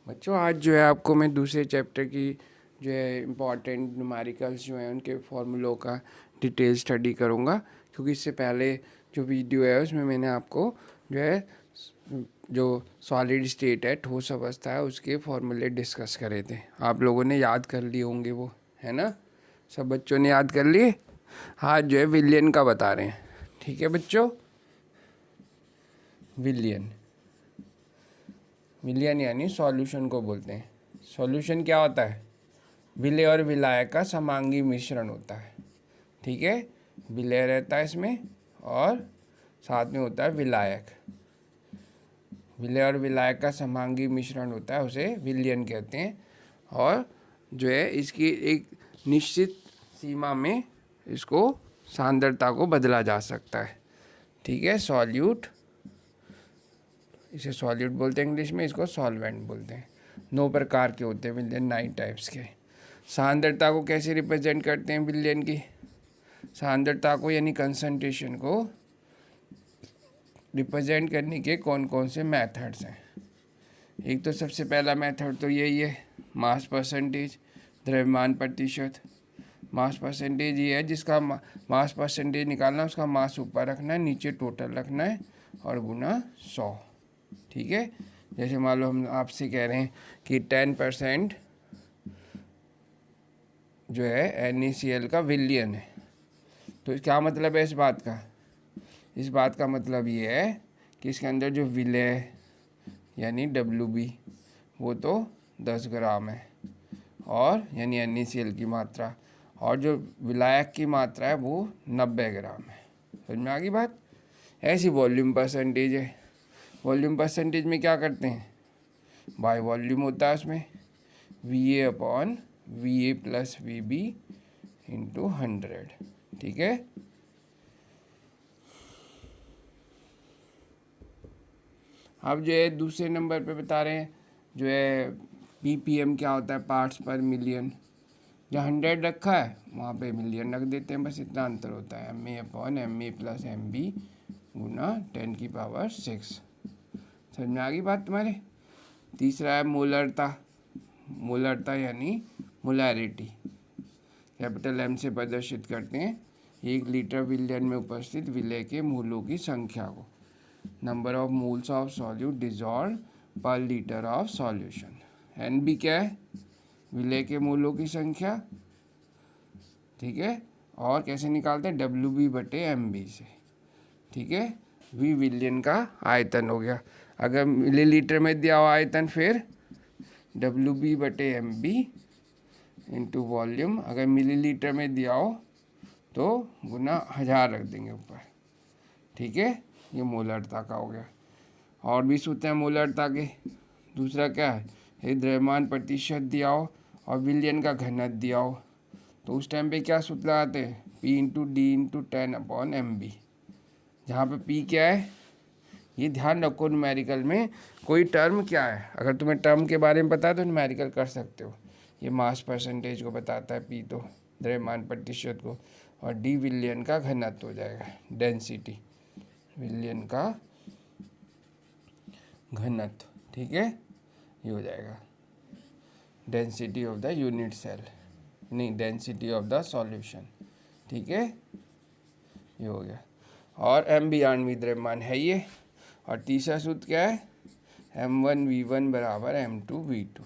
बच्चों आज जो है आपको मैं दूसरे चैप्टर की जो है इम्पॉर्टेंट न्यूमेरिकल्स जो हैं उनके फॉर्मूलों का डिटेल स्टडी करूँगा, क्योंकि इससे पहले जो वीडियो है उसमें मैंने आपको जो है जो सॉलिड स्टेट है, ठोस अवस्था है, उसके फॉर्मूले डिस्कस करे थे। आप लोगों ने याद कर लिए होंगे वो, है ना? सब बच्चों ने याद कर लिए। आज जो है विलियन का बता रहे हैं। ठीक है बच्चों, विलियन विलियन यानी सॉल्यूशन को बोलते हैं। सॉल्यूशन क्या होता है? विलेय और विलायक का समांगी मिश्रण होता है। ठीक है, विलेय रहता है इसमें और साथ में होता है विलायक। विलेय और विलायक का समांगी मिश्रण होता है, उसे विलियन कहते हैं। और जो है इसकी एक निश्चित सीमा में इसको सांद्रता को बदला जा सकता है। ठीक है, सॉल्यूट, इसे सॉल्यूट बोलते हैं इंग्लिश में, इसको सॉल्वेंट बोलते हैं। 9 प्रकार के होते हैं विलियन, 9 टाइप्स के। सांद्रता को कैसे रिप्रेजेंट करते हैं विलियन की? सांद्रता को यानी कंसंट्रेशन को रिप्रेजेंट करने के कौन कौन से मेथड्स हैं? एक तो सबसे पहला मेथड तो यही है, मास परसेंटेज, द्रव्यमान प्रतिशत। मास परसेंटेज ये है जिसका मास परसेंटेज निकालना, उसका मास ऊपर रखना है, नीचे टोटल रखना है और गुना 100। ठीक है, जैसे मान लो हम आपसे कह रहे हैं कि 10% जो है NaCl का विलियन है, तो क्या मतलब है इस बात का? इस बात का मतलब ये है कि इसके अंदर जो विलेय यानी Wb वो तो 10 ग्राम है, और यानी NaCl की मात्रा, और जो विलायक की मात्रा है वो 90 ग्राम है। समझ में आ गई बात? ऐसी वॉल्यूम परसेंटेज है। वॉल्यूम परसेंटेज में क्या करते हैं? बाय वॉल्यूम होता है उसमें, VA/VA प्लस VB इंटू 100। ठीक है, अब जो है दूसरे नंबर पे बता रहे हैं जो है ppm क्या होता है, पार्ट्स पर मिलियन। जहाँ 100 रखा है वहाँ पे मिलियन रख देते हैं, बस इतना अंतर होता है। MA/MA प्लस MB गुना 10⁶। समझ में आ गई बात तुम्हारे? तीसरा है मोलरता। मोलरता यानी मोलैरिटी, कैपिटल M से प्रदर्शित करते हैं 1 लीटर विलियन में उपस्थित विलेय के मोलों की संख्या को। Number of moles of solute dissolve पर लीटर ऑफ सॉल्यूशन। NB क्या है? विलेय के मोलों की संख्या। ठीक है, और कैसे निकालते हैं? WB/MB से। ठीक है, V विलियन का आयतन हो गया। अगर मिलीलीटर में दिया हुआ आयतन फिर WB/MB इंटू वॉल्यूम, अगर मिलीलीटर में दिया हो तो गुना 1000 रख देंगे ऊपर। ठीक है, ये मोलरता का हो गया। और भी सूत्र हैं मोलरता के। दूसरा क्या है? ये द्रव्यमान प्रतिशत दिया हो और विलियन का घनत्व दिया हो, तो उस टाइम पे क्या सूत्र लगाते हैं? P/D/10/MB। जहाँ पे P क्या है, ये ध्यान रखो न्यूमेरिकल में कोई टर्म क्या है। अगर तुम्हें टर्म के बारे में पता है तो न्यूमेरिकल कर सकते हो। ये मास परसेंटेज को बताता है, P तो द्रव्यमान प्रतिशत को, और D विलियन का घनत्व हो जाएगा, डेंसिटी, विलियन का घनत्व। ठीक है, ये हो जाएगा density of the unit cell, नहीं डेंसिटी ऑफ द सॉल्यूशन। ठीक है, ये हो गया। और MB आणविक द्रव्यमान है ये। और तीसरा सूत्र क्या है? M1V1 बराबर M2V2।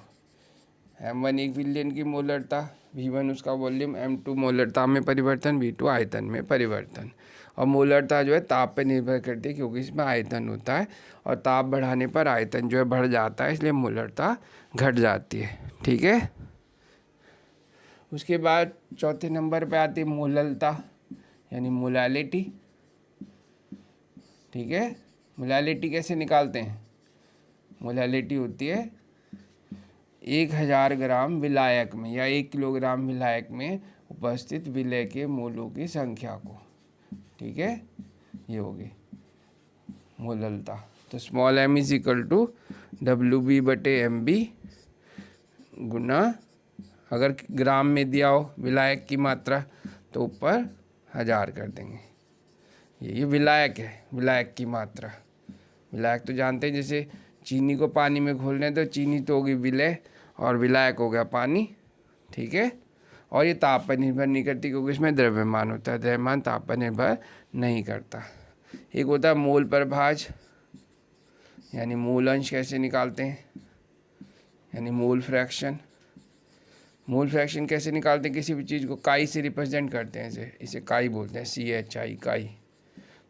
M1 1 विलियन की मोलरता, V1 उसका वॉल्यूम, M2 मोलरता में परिवर्तन, V2 आयतन में परिवर्तन। और मोलरता जो है ताप पे निर्भर करती है, क्योंकि इसमें आयतन होता है और ताप बढ़ाने पर आयतन जो है बढ़ जाता है, इसलिए मोलरता घट जाती है। ठीक है, उसके बाद चौथे नंबर पे आती है मोललता यानी मोलैलिटी। ठीक है, मोलैलिटी कैसे निकालते हैं? मोलैलिटी होती है 1000 ग्राम विलायक में या 1 किलोग्राम विलायक में उपस्थित विलेय के मोलों की संख्या को। ठीक है, ये होगी मोललता। तो small m is equal to WB/MB गुना, अगर ग्राम में दिया हो विलायक की मात्रा तो ऊपर 1000 कर देंगे। ये विलायक है, विलायक की मात्रा। विलायक तो जानते हैं, जैसे चीनी को पानी में घोलने तो चीनी तो होगी विलय और विलायक हो गया पानी, ठीक है। और ये ताप पर निर्भर नहीं करती क्योंकि इसमें द्रव्यमान होता है, द्रव्यमान ताप पर निर्भर नहीं करता। एक होता है मोल प्रभाज, यानी मूल अंश कैसे निकालते हैं, यानी मोल फ्रैक्शन। मोल फ्रैक्शन कैसे निकालते हैं, किसी भी चीज़ को काई से रिप्रेजेंट करते हैं, इसे काई बोलते हैं, CHI काई।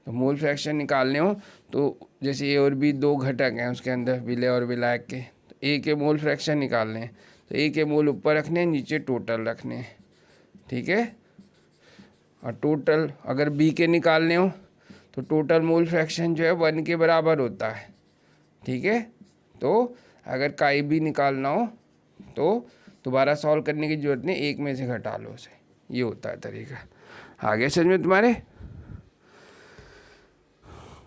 तो मोल फ्रैक्शन निकालने हो तो जैसे ए और बी दो घटक हैं उसके अंदर, विलय और विलायक के, तो ए के मोल फ्रैक्शन निकालने हैं तो ए के मोल ऊपर रखने हैं, नीचे टोटल रखने हैं, ठीक है। और टोटल अगर बी के निकालने हो तो टोटल मोल फ्रैक्शन जो है 1 के बराबर होता है, ठीक है। तो अगर काई भी निकालना हो तो दोबारा सॉल्व करने की जरूरत नहीं, एक में से घटा लो उसे, ये होता है तरीका। आगे समझ में तुम्हारे।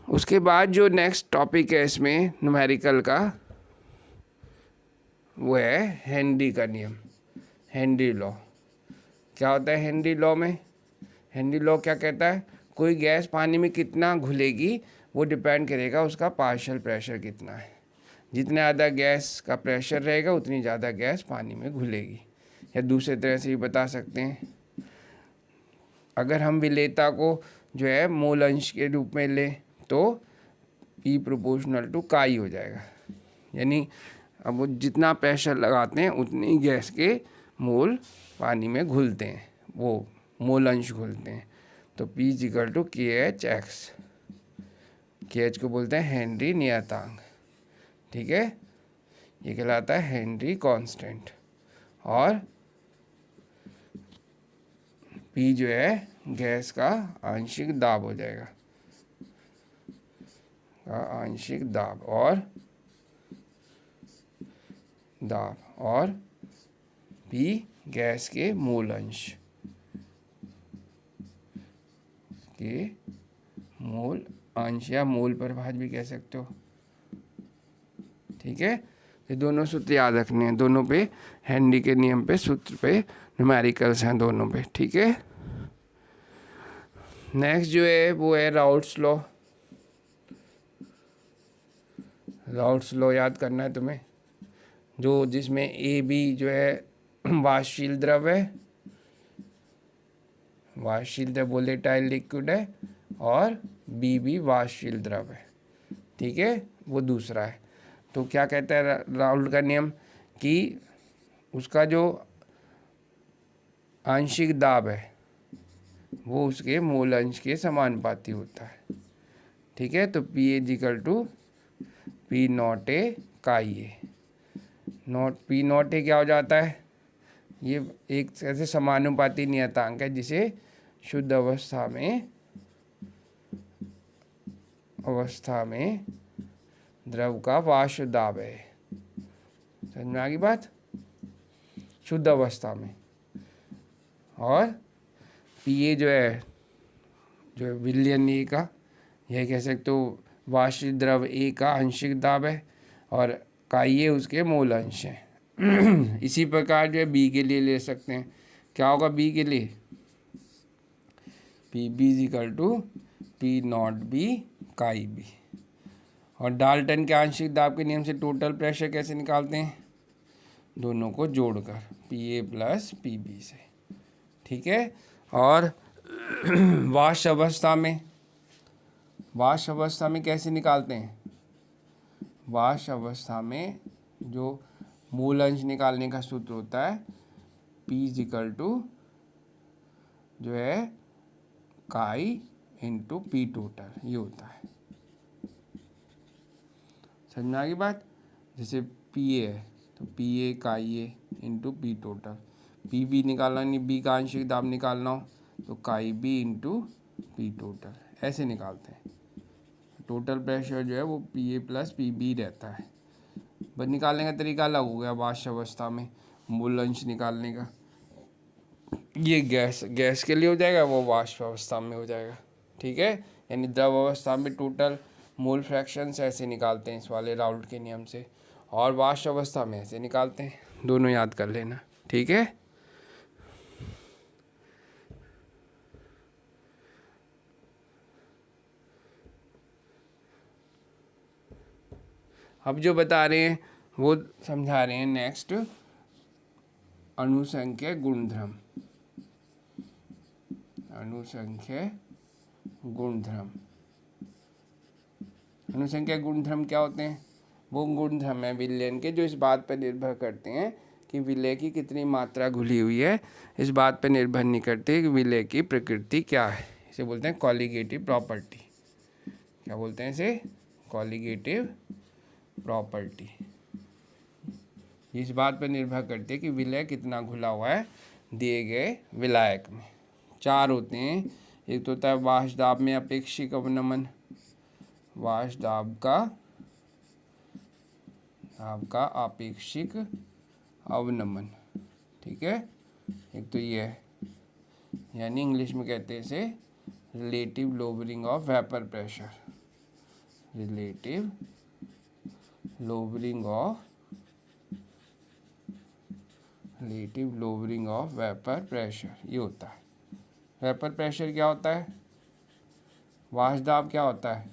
उसके बाद जो नेक्स्ट टॉपिक है इसमें न्यूमेरिकल का, वो है हेनरी का नियम, हेनरी लॉ। क्या होता है हेनरी लॉ में, हेनरी लॉ क्या कहता है, कोई गैस पानी में कितना घुलेगी वो डिपेंड करेगा उसका पार्शियल प्रेशर कितना है। जितना ज़्यादा गैस का प्रेशर रहेगा उतनी ज़्यादा गैस पानी में घुलेगी। या दूसरे तरह से भी बता सकते हैं, अगर हम विलेयता को जो है मोल अंश के रूप में लें तो P प्रोपोर्शनल टू काई हो जाएगा, यानी अब वो जितना प्रेशर लगाते हैं उतनी गैस के मोल पानी में घुलते हैं, वो मोल अंश घुलते हैं। तो P equal to KHX, KH को बोलते हैं हेनरी नियतांक, ठीक है। ये कहलाता है हेनरी कांस्टेंट। और P जो है गैस का आंशिक दाब हो जाएगा, आंशिक दाब और P गैस के मोल अंश या मोल प्रभाज भी कह सकते हो, ठीक है। ये दोनों सूत्र याद रखने हैं, दोनों पे हेनरी के नियम पे सूत्र पे न्यूमेरिकल्स हैं दोनों पे, ठीक है। नेक्स्ट जो है वो है राउल्ट्स लॉ। राउल्ट्स लॉ याद करना है तुम्हें, जो जिसमें AB जो है वाष्पशील द्रव है, वाष्पशील द्रव वोलेटाइल लिक्विड है, और B भी वाष्पशील द्रव है, ठीक है, वो दूसरा है। तो क्या कहता है राउल्ट का नियम कि उसका जो आंशिक दाब है वो उसके मूल अंश के समानुपाती होता है, ठीक है। तो P equal to P naught A chi A, naught P naught A क्या हो जाता है, ये एक ऐसे समानुपाती नियतांक है जिसे शुद्ध अवस्था में द्रव का वाष्प दाब है। समझ में आ गई बात, शुद्ध अवस्था में। और पीए जो है विलयन ए का, यह कह सकते हो वाष्प द्रव ए का आंशिक दाब है, और काई उसके मूल अंश है। इसी प्रकार जो है बी के लिए ले सकते हैं, क्या होगा बी के लिए, P B equal to P naught B chi B. और डाल्टन के आंशिक दाब के नियम से टोटल प्रेशर कैसे निकालते हैं, दोनों को जोड़कर PA प्लस PB से, ठीक है। और वाष्प अवस्था में कैसे निकालते हैं, वाष्प अवस्था में जो मूल अंश निकालने का सूत्र होता है P इक्वल टू जो है काई इंटू P टोटल, ये होता है। समझ में आ गई बात, जैसे PA है तो PA काई ए इंटू P टोटल, PB निकालना नहीं, B का आंशिक दाब निकालना हो तो काई B इंटू P टोटल, ऐसे निकालते हैं। टोटल प्रेशर जो है वो PA प्लस PB रहता है, बस निकालने का तरीका अलग हो गया। वाष्प अवस्था में मूल अंश निकालने का, ये गैस के लिए हो जाएगा, वो वाष्प अवस्था में हो जाएगा, ठीक है। यानी द्रव अवस्था में टोटल मोल फ्रैक्शंस ऐसे निकालते हैं इस वाले राउल्ट के नियम से, और वाष्प अवस्था में ऐसे निकालते हैं, दोनों याद कर लेना, ठीक है। अब जो बता रहे हैं वो समझा रहे हैं नेक्स्ट, अणुसंख्यक गुणधर्म। अणुसंख्यक गुणधर्म, अणुसंख्यक गुणधर्म क्या होते हैं? वो गुणधर्म है विलयन के जो इस बात पर निर्भर करते हैं कि विलय की कितनी मात्रा घुली हुई है, इस बात पर निर्भर नहीं करते कि विलय की प्रकृति क्या है। इसे बोलते हैं कॉलिगेटिव प्रॉपर्टी। क्या बोलते हैं इसे? Colligative property. इस बात पर निर्भर करती है कि विलय कितना घुला हुआ है दिए गए विलायक में। 4 होते हैं। एक तो होता है वाष्प दाब में अपेक्षिक अवनमन, वाष्प दाब का अपेक्षिक अवनमन, ठीक है। एक तो ये है, यानी इंग्लिश में कहते हैं इसे relative lowering of vapour pressure. Relative lowering of vapour pressure, ये होता है। वेपर प्रेशर क्या होता है? वाष्प दाब क्या होता है?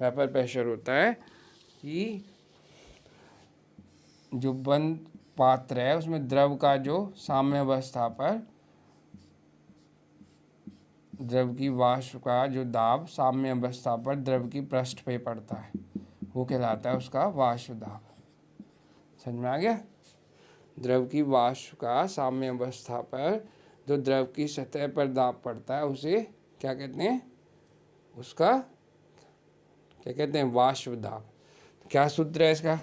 वेपर प्रेशर होता है कि जो बंद पात्र है उसमें द्रव का जो साम्यावस्था पर, द्रव की वाष्प का जो दाब साम्यावस्था पर द्रव की पृष्ठ पे पड़ता है वो कहलाता है उसका वाष्प दाब। समझ में आ गया? द्रव की वाष्प का साम्यावस्था पर जो द्रव की सतह पर दाब पड़ता है उसे क्या कहते हैं? उसका क्या कहते हैं? वाष्प दाब। क्या सूत्र है इसका?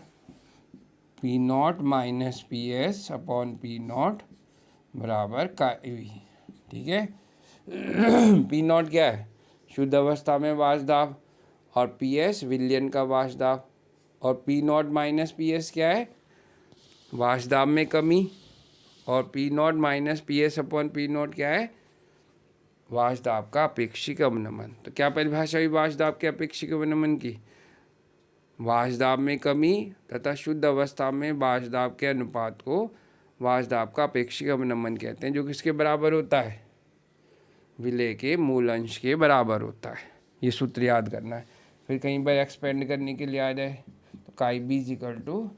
P0 minus PS upon P0 बराबर KV, ठीक है। P0 क्या है? शुद्ध अवस्था में वाष्प दाब, और PS विलयन का वाष्प दाब, और P0 माइनस PS क्या है? वाष्प दाब में कमी, और P0 minus PS upon P0 क्या है? वाष्प दाब का अपेक्षिक अवनमन। तो क्या परिभाषा हुई वाष्प दाब के अपेक्षिक अवनमन की? वाष्प दाब में कमी तथा शुद्ध अवस्था में वाष्प दाब के अनुपात को वाष्प दाब का अपेक्षिक अवनमन कहते हैं, जो किसके बराबर होता है? विलय के मूल अंश के बराबर होता है। ये सूत्र याद करना है। फिर कहीं पर एक्सपेंड करने के लिए आ जाए तो chi B equal to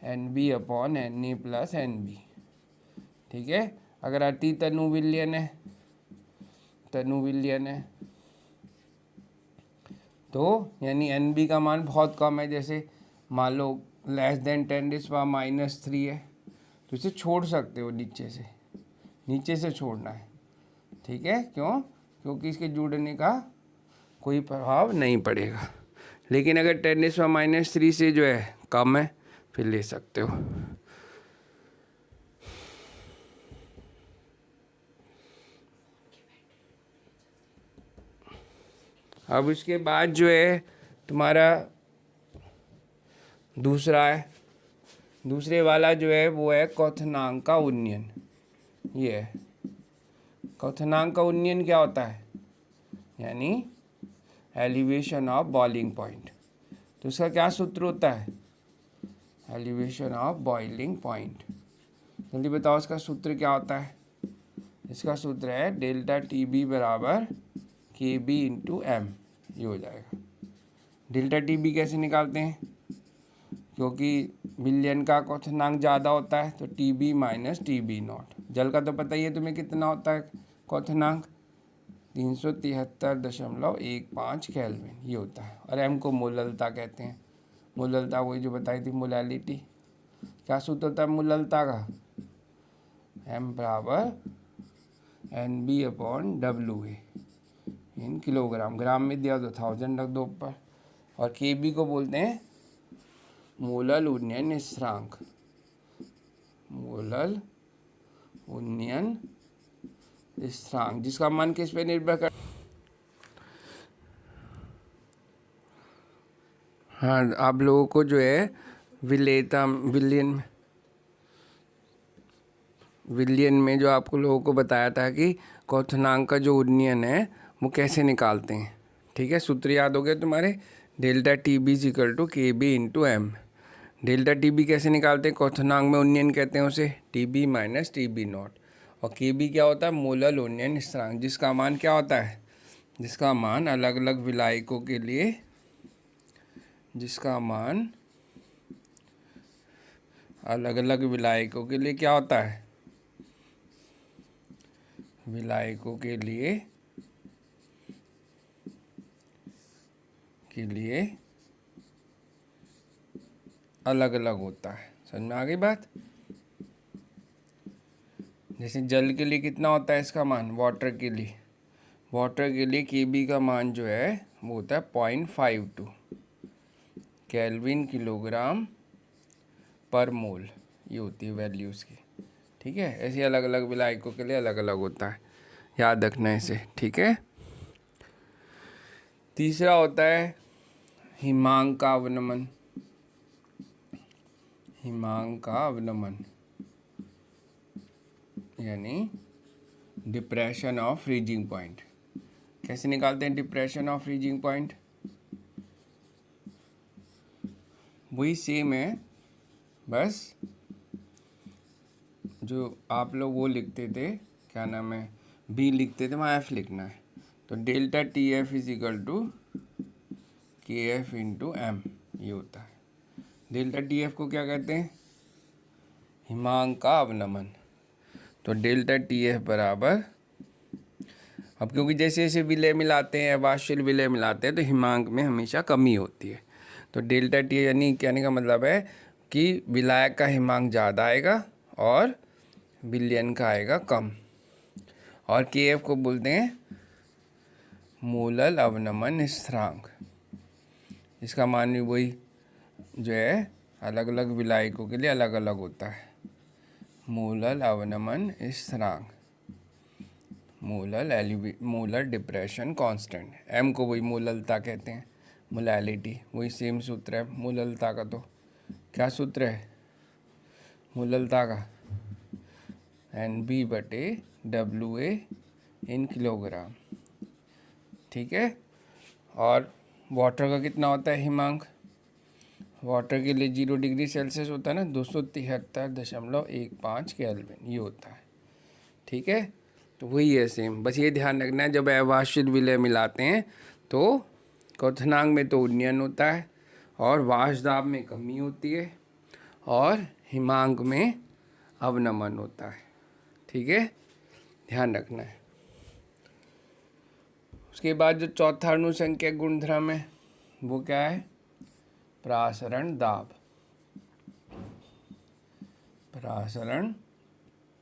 NB upon NA plus NB, ठीक है। अगर अति तनु विलयन है, तो यानी NB का मान बहुत कम है, जैसे मान लो लेस देन 10⁻³ है, तो इसे छोड़ सकते हो, नीचे से छोड़ना है, ठीक है। क्यों? क्योंकि इसके जुड़ने का कोई प्रभाव नहीं पड़ेगा। लेकिन अगर 10⁻³ से जो है कम है फिर ले सकते हो। अब इसके बाद जो है तुम्हारा दूसरे वाला जो है वो है क्वथनांक का उन्नयन। ये है क्वथनांक का उन्नयन। क्या होता है? यानी एलिवेशन ऑफ बॉइलिंग पॉइंट। तो इसका क्या सूत्र होता है? Elevation of boiling point. जल्दी बताओ इसका सूत्र क्या होता है? इसका सूत्र है डेल्टा TB बराबर KB इंटू M। ये हो जाएगा। डेल्टा TB कैसे निकालते हैं? क्योंकि विलयन का क्वथनांक ज़्यादा होता है तो TB माइनस TB0। जल का तो पता ही है तुम्हें कितना होता है क्वथनांक? 373.15 केल्विन ये होता है। और M को मोललता कहते हैं। मोललता वही जो बताई थी, मोलैलिटी। क्या सूत्र होता है मोललता का? M बराबर NB अपॉन WA इन किलोग्राम। ग्राम में दिया तो 1000 रख दो ऊपर। और KB को बोलते हैं मोलल उन्नयन स्थिरांक। मोलल उन्नयन स्थिरांक, जिसका मान किस पे निर्भर कर? हाँ, आप लोगों को जो है विलयन में जो आपको लोगों को बताया था कि क्वथनांक का जो उन्नयन है वो कैसे निकालते हैं, ठीक है। सूत्र याद हो गए तुम्हारे? Delta TB equal to KB into M। Delta TB कैसे निकालते हैं? क्वथनांक में उन्नयन कहते हैं उसे, TB माइनस TB0। और KB क्या होता है? मोलल उन्नयन स्थिरांक, जिसका मान क्या होता है? जिसका मान अलग अलग विलायकों के लिए जिसका मान अलग अलग विलायकों के लिए क्या होता है, विलायकों के लिए अलग अलग होता है। समझ में आ गई बात। जैसे जल के लिए कितना होता है इसका मान, वाटर के लिए केबी का मान जो है वो होता है 0.52 केल्विन किलोग्राम पर मोल, ये होती है वैल्यू उसकी। ठीक है, ऐसे अलग अलग विलायकों के लिए अलग अलग होता है, याद रखना इसे। ठीक है, तीसरा होता है हिमांक का अवनमन। हिमांक का अवनमन यानी डिप्रेशन ऑफ फ्रीजिंग पॉइंट। कैसे निकालते हैं डिप्रेशन ऑफ फ्रीजिंग पॉइंट, वही सेम है, बस जो आप लोग वो लिखते थे, क्या नाम है, बी लिखते थे, वहाँ एफ लिखना है। तो delta T F is equal to के एफ इंटू एम, ये होता है। डेल्टा टी एफ को क्या कहते हैं, हिमांक का अवनमन। तो डेल्टा टी एफ बराबर, अब क्योंकि जैसे जैसे विलय मिलाते हैं, वाष्यशील विलय मिलाते हैं, तो हिमांक में हमेशा कमी होती है। तो डेल्टा टी यानी कहने का मतलब है कि विलायक का हिमांक ज़्यादा आएगा और विलयन का आएगा कम। और के एफ को बोलते हैं मूलल अवनमन स्थिरांक। इसका मान भी वही जो है अलग अलग विलायकों के लिए अलग अलग होता है। मूलल अवनमन स्थिरांक, मूलर डिप्रेशन कांस्टेंट। एम को वही मूललता कहते हैं, मोलैलिटी, वही सेम सूत्र है मूललता का। तो क्या सूत्र है मूललता का, NB/WA इन किलोग्राम। ठीक है, और वाटर का कितना होता है हिमांक, वाटर के लिए 0 डिग्री सेल्सियस होता है ना, 273.15 केल्विन, ये होता है। ठीक है, तो वही है सेम, बस ये ध्यान रखना है जब अवाष्यशील विलय मिलाते हैं तो क्वथनांक में तो उन्नयन होता है और वाष्प दाब में कमी होती है और हिमांक में अवनमन होता है। ठीक है, ध्यान रखना है। उसके बाद जो चौथा अणुसंख्यक गुणधर्म है वो क्या है, प्रासरण दाब। प्रासरण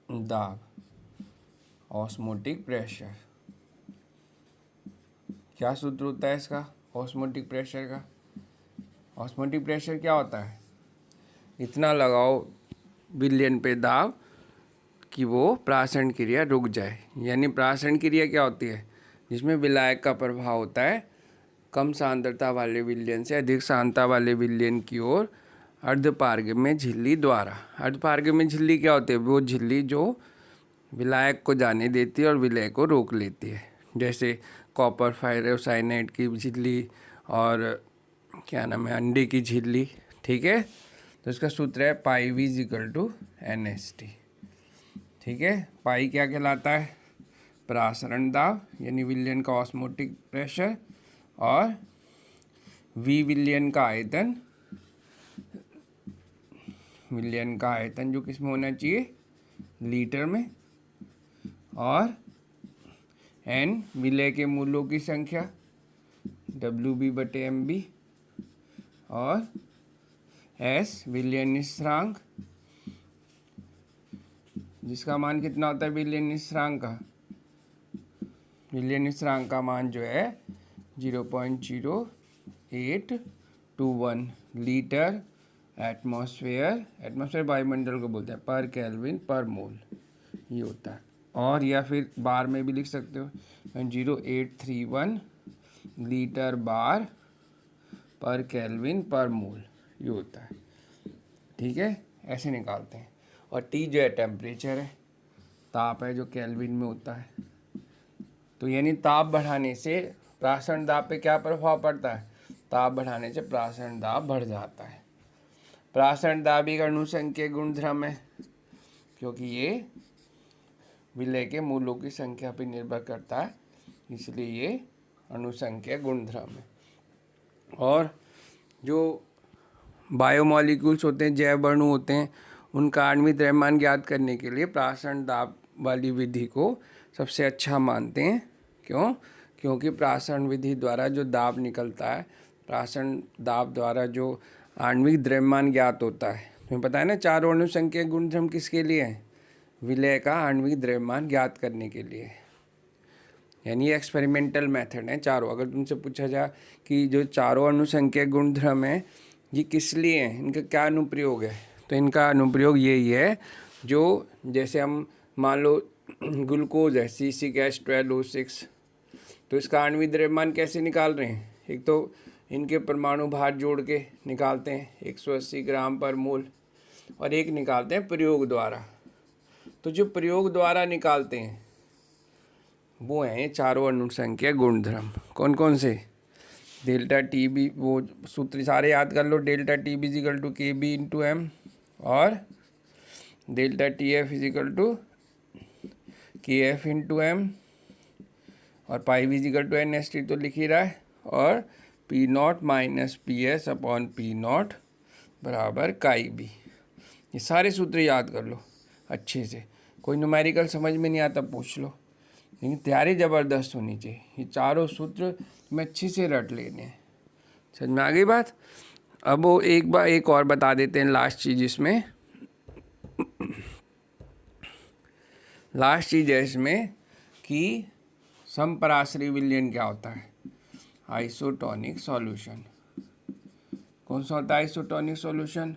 दाब, ऑस्मोटिक प्रेशर। क्या सूत्र होता है इसका, ऑस्मोटिक प्रेशर का। ऑस्मोटिक प्रेशर क्या होता है, इतना लगाओ विलयन पे दाब कि वो प्रासरण क्रिया रुक जाए। यानी प्रासरण क्रिया क्या होती है, जिसमें विलायक का प्रभाव होता है कम सांद्रता वाले विलयन से अधिक सांद्रता वाले विलयन की ओर अर्धपारगम्य झिल्ली द्वारा। अर्धपारगम्य झिल्ली क्या होती है, वो झिल्ली जो विलायक को जाने देती है और विलय को रोक लेती है, जैसे कॉपर फेरोसाइनाइड की झिल्ली और क्या नाम है अंडे की झिल्ली। ठीक है, तो इसका सूत्र है पाई वी इक्वल टू NST। ठीक है, पाई क्या कहलाता है, प्रासरण दाब यानी विलयन का ऑस्मोटिक प्रेशर, और वी विलयन का आयतन, विलयन का आयतन जो किस में होना चाहिए, लीटर में, और एन विलय के मूलों की संख्या WB/MB, और एस विलयन स्थिरांक, जिसका मान कितना होता है विलयन स्थिरांक का, विलयन स्थिरांक का मान जो है 0.0821 लीटर एटमॉस्फेयर वायुमंडल को बोलते हैं पर केल्विन पर मोल, ये होता है। और या फिर बार में भी लिख सकते हो, 0.831 लीटर बार पर केल्विन पर मोल, ये होता है। ठीक है, ऐसे निकालते हैं। और टी जो है टेम्परेचर है, ताप है जो केल्विन में होता है। तो यानी ताप बढ़ाने से प्रासरण दाब पे क्या प्रभाव पड़ता है, ताप बढ़ाने से प्रासरण दाब बढ़ जाता है। प्रासरण दाब एक अणुसंख्यक गुणधर्म है क्योंकि ये विलय के मूलों की संख्या पर निर्भर करता है, इसलिए ये अणुसंख्यक गुणधर्म है। और जो बायोमॉलिक्यूल्स होते हैं, जैव अणु होते हैं, उनका आणविक द्रव्यमान ज्ञात करने के लिए प्रासरण दाब वाली विधि को सबसे अच्छा मानते हैं। क्यों? क्योंकि प्रासरण विधि द्वारा जो दाब निकलता है, प्रासरण दाब द्वारा जो आणविक द्रव्यमान ज्ञात होता है, तुम्हें पता है ना, चारों अणु संख्या गुणधर्म किसके लिए है? विलय का आणविक द्रव्यमान ज्ञात करने के लिए। यानी ये एक्सपेरिमेंटल मेथड है चारों। अगर तुमसे पूछा जाए कि जो चारों अणु संख्या गुणधर्म है ये किस लिए हैं, इनका क्या अनुप्रयोग है, तो इनका अनुप्रयोग यही है, जो जैसे हम मान लो ग्लूकोज है CH12O6, तो इसका आणविक द्रव्यमान कैसे निकाल रहे हैं? एक तो इनके परमाणु भार जोड़ के निकालते हैं 180 ग्राम पर मोल, और एक निकालते हैं प्रयोग द्वारा। तो जो प्रयोग द्वारा निकालते हैं वो हैं चारों अणु संख्या गुणधर्म। कौन कौन से? डेल्टा टी बी, वो सूत्र सारे याद कर लो, delta t b equal to k b into m, और delta T f equal to के एफ इंटू एम, और pi b equal to n s t तो लिख ही रहा है, और p not minus p s upon p not बराबर काई बी। ये सारे सूत्र याद कर लो अच्छे से। कोई न्यूमेरिकल समझ में नहीं आता पूछ लो, लेकिन तैयारी ज़बरदस्त होनी चाहिए। ये चारों सूत्र में अच्छे से रट लेने हैं। समझ में आ गई बात? अब वो एक बार एक और बता देते हैं लास्ट चीज़ इसमें। लास्ट चीज़ है इसमें कि समपराश्रयी विलयन क्या होता है? Isotonic solution. कौन सा होता है आइसोटोनिक सॉल्यूशन?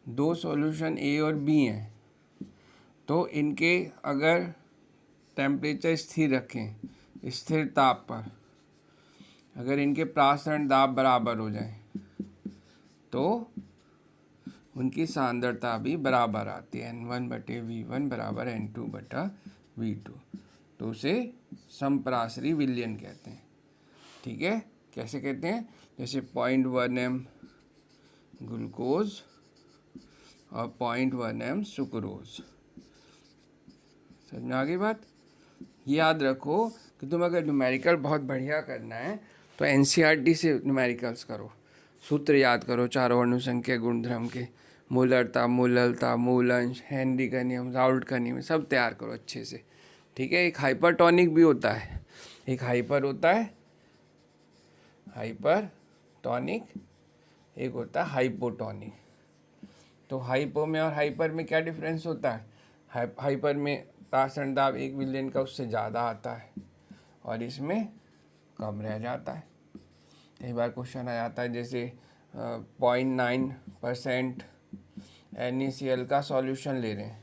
दो सॉल्यूशन ए और बी हैं, तो इनके अगर टेम्परेचर स्थिर रखें, स्थिर ताप पर, अगर इनके प्रासरण दाब बराबर हो जाए तो उनकी सांद्रता भी बराबर आती है, N1/V1 बराबर N2/V2, तो उसे समपराश्रयी विलयन कहते हैं। ठीक है, कैसे कहते हैं? जैसे 0.1 m ग्लूकोज और 0.1 m सुक्रोज। समझ में आ गई बात? याद रखो कि तुम अगर न्यूमेरिकल बहुत बढ़िया करना है तो NCERT से न्यूमेरिकल्स करो, सूत्र याद करो चारों अणु संख्या गुणधर्म के, मूलरता, मूललता, मूलंश, हेनरी का नियम, राउल्ट का नियम, सब तैयार करो अच्छे से। ठीक है, एक हाइपरटॉनिक भी होता है, एक हाइपर होता है हाइपरटॉनिक, एक होता है हाइपोटॉनिक। तो हाइपो में और हाइपर में क्या डिफरेंस होता है? हाइपर में प्रासरण दाब 1 विलयन का उससे ज़्यादा आता है और इसमें कम रह जाता है। कई बार क्वेश्चन आ जाता है जैसे 0.9% NaCl का सॉल्यूशन ले रहे हैं,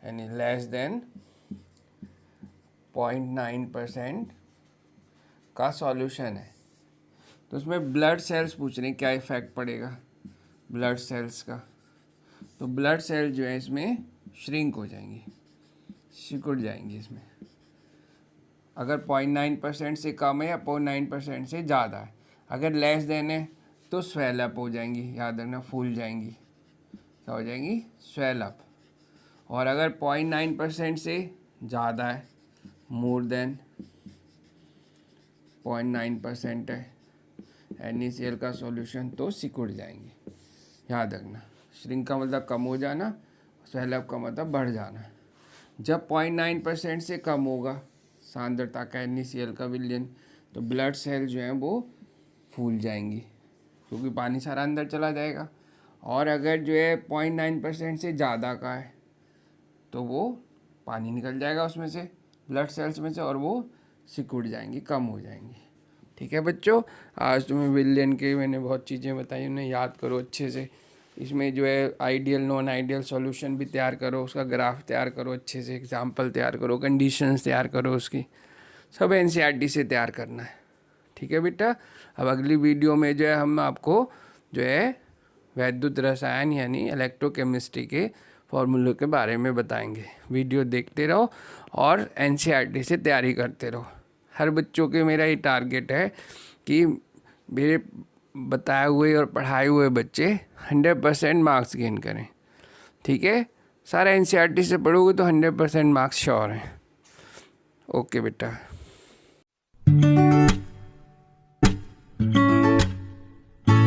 यानी लेस देन 0.9% का सॉल्यूशन है, तो उसमें ब्लड सेल्स पूछ रहे हैं क्या इफेक्ट पड़ेगा ब्लड सेल्स का। तो ब्लड सेल जो है इसमें श्रिंक हो जाएंगी, सिकुड़ जाएंगी इसमें। अगर 0.9% से कम है या 0.9% से ज़्यादा है, अगर लेस देन है तो स्वेल अप हो जाएंगी, याद रखना, फूल जाएंगी। क्या हो जाएंगी? Swell up. और अगर 0.9% से ज़्यादा है, मोर देन 0.9% है NaCl का सॉल्यूशन, तो सिकुड़ जाएंगी। याद रखना, श्रिंक का मतलब कम हो जाना, स्वेल अप का मतलब बढ़ जाना। जब 0.9% से कम होगा सांद्रता का NaCl का विलयन, तो ब्लड सेल जो हैं वो फूल जाएंगी क्योंकि पानी सारा अंदर चला जाएगा। और अगर जो है 0.9% से ज़्यादा का है तो वो पानी निकल जाएगा उसमें से, ब्लड सेल्स में से, और वो सिकुड़ जाएंगी, कम हो जाएंगी। ठीक है बच्चों, आज तुम्हें विलयन के मैंने बहुत चीज़ें बताई, उन्हें याद करो अच्छे से। इसमें जो है आइडियल नॉन आइडियल सॉल्यूशन भी तैयार करो, उसका ग्राफ तैयार करो अच्छे से, एग्जाम्पल तैयार करो, कंडीशंस तैयार करो उसकी, सब NCERT से तैयार करना है। ठीक है बेटा, अब अगली वीडियो में जो है हम आपको जो है वैद्युत रसायन यानी इलेक्ट्रोकेमिस्ट्री के फॉर्मूलों के बारे में बताएंगे। वीडियो देखते रहो और NCERT से तैयारी करते रहो। हर बच्चों के मेरा ये टारगेट है कि मेरे बताए हुए और पढ़ाए हुए बच्चे 100% मार्क्स गेन करें। ठीक है, सारा NCERT से पढ़ोगे तो 100% मार्क्स श्योर हैं। ओके बेटा।